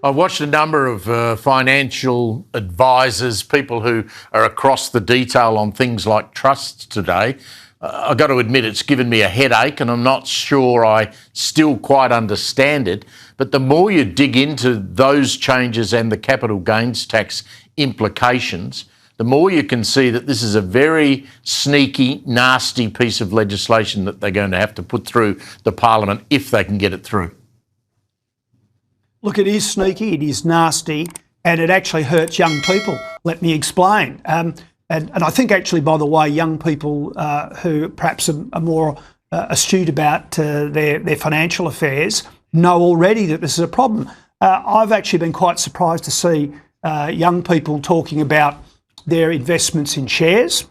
I've watched a number of financial advisors, people who are across the detail on things like trusts today. I've got to admit it's given me a headache, and I'm not sure I still quite understand it. But the more you dig into those changes and the capital gains tax implications, the more you can see that this is a very sneaky, nasty piece of legislation that they're going to have to put through the Parliament if they can get it through. Look, it is sneaky, it is nasty, and it actually hurts young people. Let me explain. And I think actually, by the way, young people who perhaps are more astute about their financial affairs know already that this is a problem. I've actually been quite surprised to see young people talking about their investments in shares,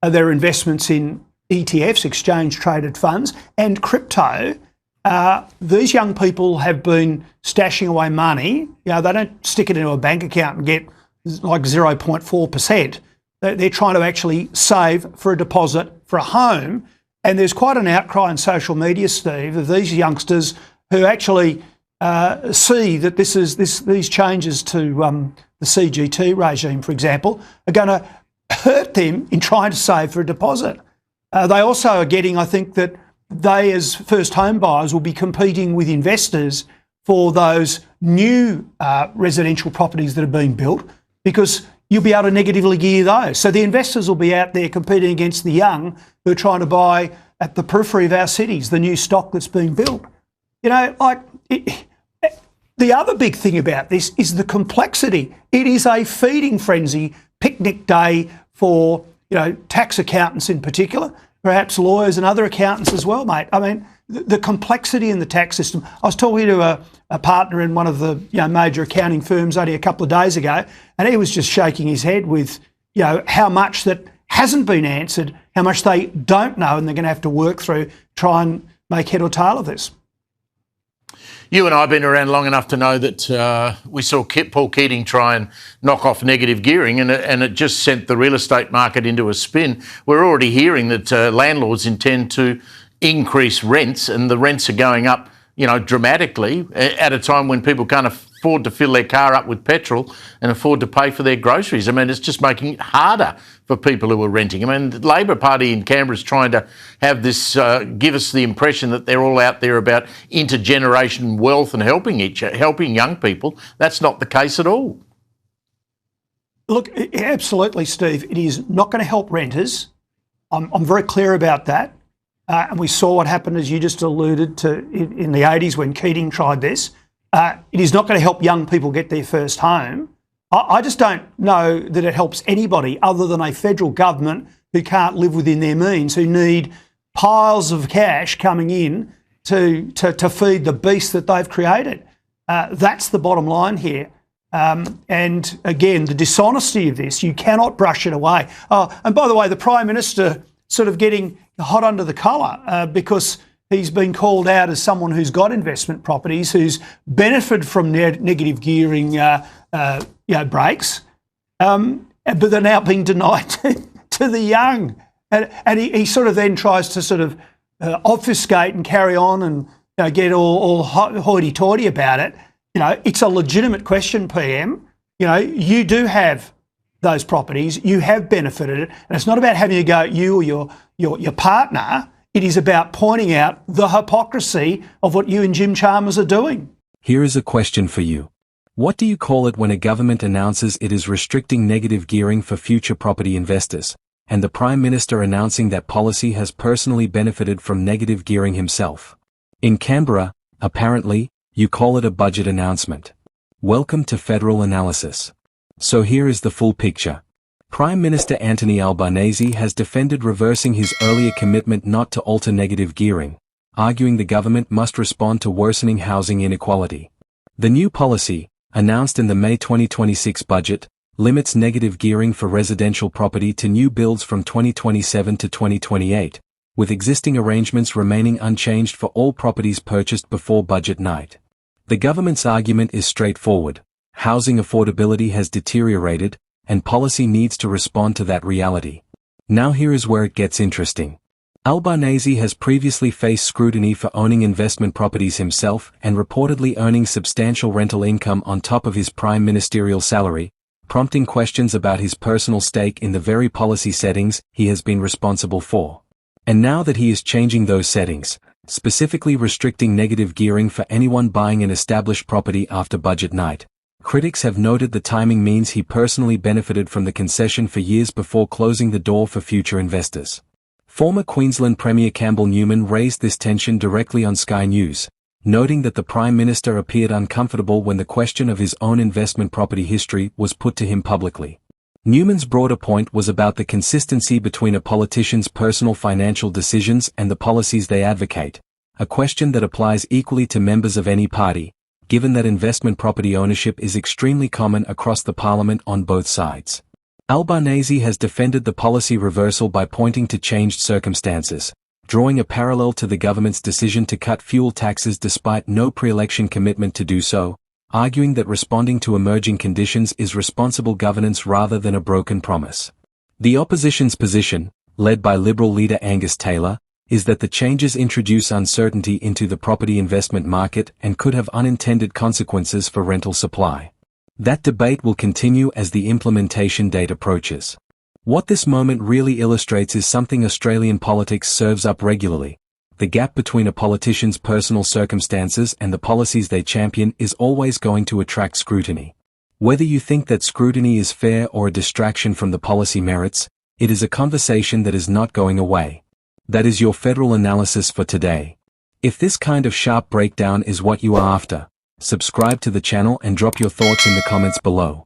their investments in ETFs, exchange-traded funds, and crypto. These young people have been stashing away money. You know, they don't stick it into a bank account and get like 0.4%. They're trying to actually save for a deposit for a home. And there's quite an outcry on social media, Steve, of these youngsters who actually see that these changes to the CGT regime, for example, are going to hurt them in trying to save for a deposit. They also are getting, I think, that they as first home buyers will be competing with investors for those new residential properties that are being built, because you'll be able to negatively gear those. So the investors will be out there competing against the young who are trying to buy at the periphery of our cities, the new stock that's being built. You know, the other big thing about this is the complexity. It is a feeding frenzy, picnic day for, you know, tax accountants in particular, perhaps lawyers and other accountants as well, mate. I mean, the complexity in the tax system. I was talking to a partner in one of the major accounting firms only a couple of days ago, and he was just shaking his head with how much that hasn't been answered, how much they don't know, and they're going to have to work through, try and make head or tail of this. You and I have been around long enough to know that we saw Paul Keating try and knock off negative gearing, and it just sent the real estate market into a spin. We're already hearing that landlords intend to increase rents, and the rents are going up, dramatically at a time when people can't afford to fill their car up with petrol and afford to pay for their groceries. I mean, it's just making it harder for people who are renting. I mean, the Labor Party in Canberra is trying to have this, give us the impression that they're all out there about intergeneration wealth and helping young people. That's not the case at all. Look, absolutely, Steve. It is not going to help renters. I'm very clear about that. And we saw what happened, as you just alluded to, in the 80s when Keating tried this. It is not going to help young people get their first home. I just don't know that it helps anybody other than a federal government who can't live within their means, who need piles of cash coming in to feed the beast that they've created. That's the bottom line here. And again, the dishonesty of this, you cannot brush it away. Oh, and by the way, the Prime Minister sort of getting hot under the collar because he's been called out as someone who's got investment properties, who's benefited from negative gearing breaks, but they're now being denied to the young. And he sort of then tries to sort of obfuscate and carry on and get all hoity-toity about it. It's a legitimate question, PM. You do have those properties, you have benefited it, and it's not about having a go at you or your partner. It is about pointing out the hypocrisy of what you and Jim Chalmers are doing. Here is a question for you. What do you call it when a government announces it is restricting negative gearing for future property investors, and the Prime Minister announcing that policy has personally benefited from negative gearing himself? In Canberra, apparently, you call it a budget announcement. Welcome to federal analysis. So here is the full picture. Prime Minister Anthony Albanese has defended reversing his earlier commitment not to alter negative gearing, arguing the government must respond to worsening housing inequality. The new policy, announced in the May 2026 budget, limits negative gearing for residential property to new builds from 2027 to 2028, with existing arrangements remaining unchanged for all properties purchased before budget night. The government's argument is straightforward. Housing affordability has deteriorated, and policy needs to respond to that reality. Now here is where it gets interesting. Albanese has previously faced scrutiny for owning investment properties himself and reportedly earning substantial rental income on top of his prime ministerial salary, prompting questions about his personal stake in the very policy settings he has been responsible for. And now that he is changing those settings, specifically restricting negative gearing for anyone buying an established property after budget night, critics have noted the timing means he personally benefited from the concession for years before closing the door for future investors. Former Queensland Premier Campbell Newman raised this tension directly on Sky News, noting that the Prime Minister appeared uncomfortable when the question of his own investment property history was put to him publicly. Newman's broader point was about the consistency between a politician's personal financial decisions and the policies they advocate, a question that applies equally to members of any party, given that investment property ownership is extremely common across the parliament on both sides. Albanese has defended the policy reversal by pointing to changed circumstances, drawing a parallel to the government's decision to cut fuel taxes despite no pre-election commitment to do so, arguing that responding to emerging conditions is responsible governance rather than a broken promise. The opposition's position, led by Liberal leader Angus is that the changes introduce uncertainty into the property investment market and could have unintended consequences for rental supply. That debate will continue as the implementation date approaches. What this moment really illustrates is something Australian politics serves up regularly. The gap between a politician's personal circumstances and the policies they champion is always going to attract scrutiny. Whether you think that scrutiny is fair or a distraction from the policy merits, it is a conversation that is not going away. That is your federal analysis for today. If this kind of sharp breakdown is what you are after, subscribe to the channel and drop your thoughts in the comments below.